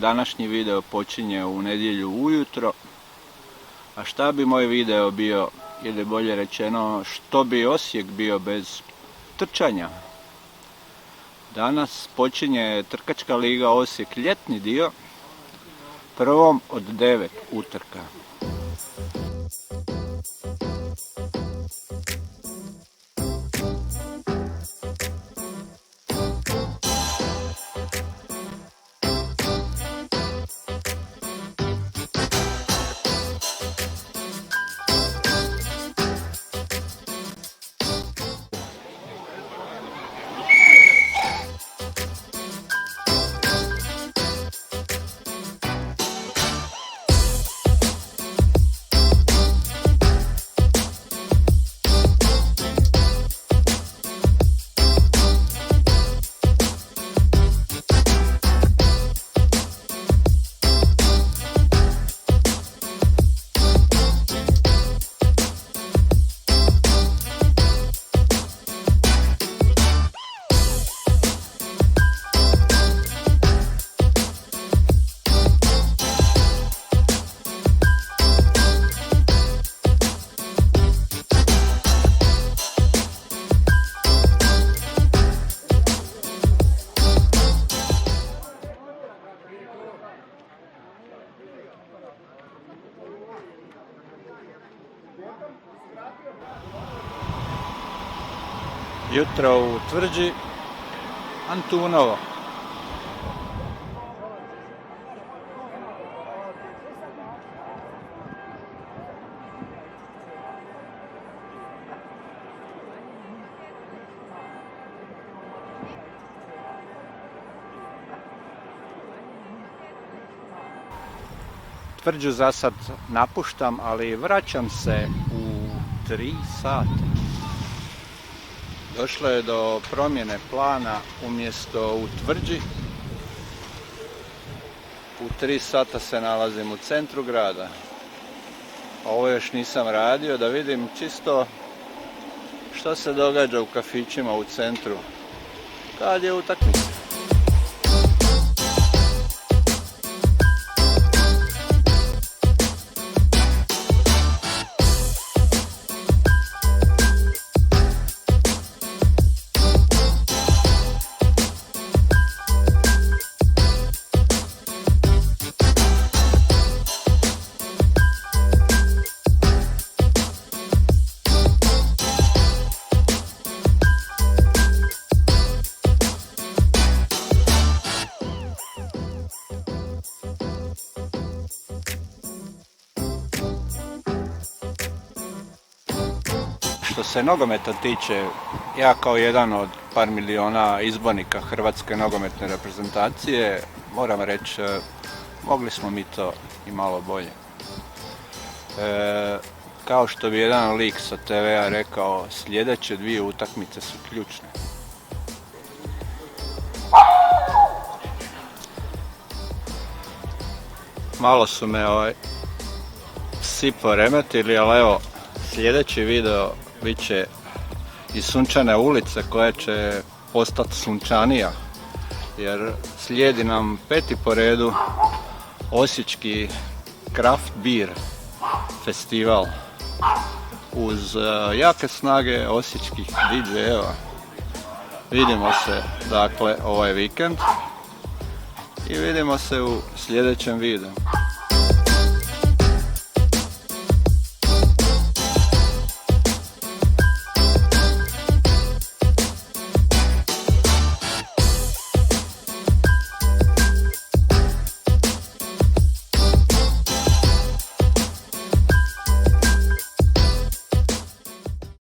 Današnji video počinje u nedjelju ujutro, a šta bi moj video bio, ili bolje rečeno, što bi Osijek bio bez trčanja? Danas počinje Trkačka liga Osijek ljetni dio, prvom od 9 utrka. Jutro u Tvrđi, Antunovo. Tvrđu za sad napuštam, ali vraćam se u 3 sata. Došlo je do promjene plana, umjesto u Tvrđi, u 3 sata se nalazim u centru grada. Ovo još nisam radio, da vidim čisto što se događa u kafićima u centru kad je utakmica. Što se nogometa tiče, ja kao jedan od par miliona izbornika Hrvatske nogometne reprezentacije moram reći, mogli smo mi to i malo bolje. Kao što bi jedan lik sa TV-a rekao, sljedeće 2 utakmice su ključne. Malo su me psi poremetili, ali evo, sljedeći video bit će iz Sunčane ulice koja će postati sunčanija, jer slijedi nam 5. po redu Osječki Craft Beer festival uz jake snage osječkih DJ-eva. Vidimo se dakle ovaj vikend i vidimo se u sljedećem videu.